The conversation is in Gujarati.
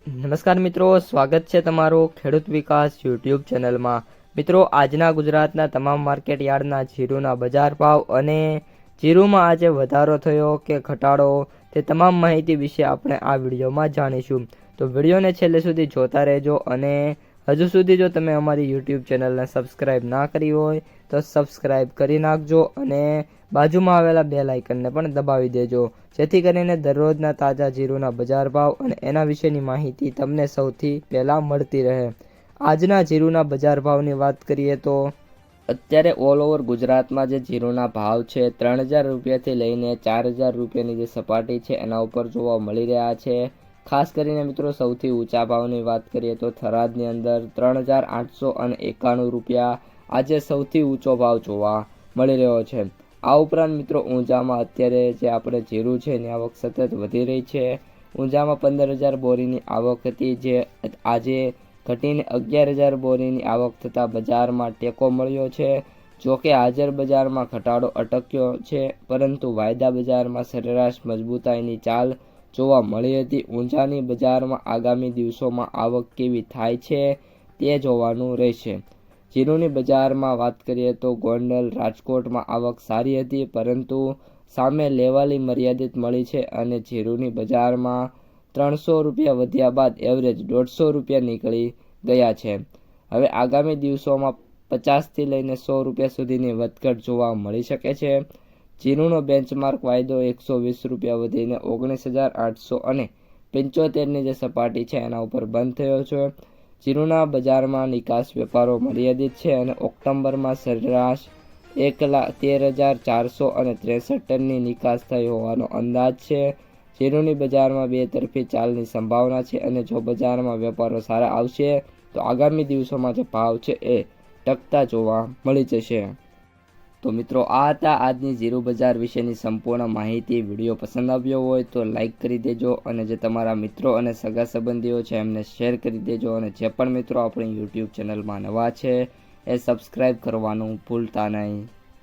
નમસ્કાર મિત્રો, સ્વાગત છે તમારું ખેડૂત વિકાસ યુટ્યુબ ચેનલમાં। મિત્રો, આજના ગુજરાતના તમામ માર્કેટ યાર્ડના જીરુના બજાર ભાવ અને જીરુમાં આજે વધારો થયો કે ઘટાડો તે તમામ માહિતી વિશે આપણે આ વિડીયોમાં જાણીશું। તો વિડીયોને છેલ્લે સુધી જોતા રહેજો અને હજુ સુધી જો તમે અમારી યુટ્યુબ ચેનલને સબસ્ક્રાઈબ ના કરી હોય તો સબસ્ક્રાઈબ કરી નાખજો અને બાજુમાં આવેલા બેલ આઇકનને પણ દબાવી દેજો, જેથી કરીને દરરોજના તાજા જીરુના બજાર ભાવ અને એના વિશેની માહિતી તમને સૌથી પહેલાં મળતી રહે। આજના જીરુના બજાર ભાવની વાત કરીએ તો અત્યારે ઓલ ઓવર ગુજરાતમાં જે જીરુના ભાવ છે 3000 રૂપિયાથી લઈને 4000 રૂપિયાની જે સપાટી છે એના ઉપર જોવા મળી રહ્યા છે। ખાસ કરીને મિત્રો સૌથી ઊંચા ભાવની વાત કરીએ તો થરાદની અંદર 3891 રૂપિયા આજે સૌથી ઊંચો ભાવ જોવા મળી રહ્યો છે। આ ઉપરાંત મિત્રો ઊંઝામાં અત્યારે જે આપણે જીરું છે એની આવક સતત વધી રહી છે। ઊંઝામાં 15000 બોરીની આવક હતી, જે આજે ઘટીને 11000 બોરીની આવક થતાં બજારમાં ટેકો મળ્યો છે। જોકે હાજર બજારમાં ઘટાડો અટક્યો છે, પરંતુ વાયદા બજારમાં સરેરાશ મજબૂતાઈની ચાલ જોવા મળી હતી। ઊંઝાની બજારમાં આગામી દિવસોમાં આવક કેવી થાય છે તે જોવાનું રહેશે। જીરુની બજારમાં વાત કરીએ તો ગોંડલ, રાજકોટમાં આવક સારી હતી, પરંતુ સામે લેવાલી મર્યાદિત મળી છે અને જીરુની બજારમાં 300 રૂપિયા વધ્યા બાદ એવરેજ 150 રૂપિયા નીકળી ગયા છે। હવે આગામી દિવસોમાં 50થી લઈને 100 રૂપિયા સુધીની વધઘટ જોવા મળી શકે છે। જીરુનો બેન્ચમાર્ક વાયદો 120 રૂપિયા વધીને 19875ની જે સપાટી છે એના ઉપર બંધ થયો છે। જીરુના બજારમાં નિકાસ વેપારો મર્યાદિત છે અને ઓક્ટોબરમાં સરેરાશ 113,463 ટનની નિકાસ થઈ હોવાનો અંદાજ છે। જીરુની બજારમાં બે તરફી ચાલની સંભાવના છે અને જો બજારમાં વેપારો સારા આવશે તો આગામી દિવસોમાં જે ભાવ છે એ ટકતા જોવા મળી જશે। તો મિત્રો, આ હતા આજની જીરુ બજાર વિશેની સંપૂર્ણ માહિતી। વિડીયો પસંદ આવ્યો હોય તો લાઈક કરી દેજો અને જે તમારા મિત્રો અને સગા સંબંધીઓ છે એમને શેર કરી દેજો અને જે પણ મિત્રો આપણી યુટ્યુબ ચેનલમાં નવા છે એ સબસ્ક્રાઈબ કરવાનું ભૂલતા નહીં।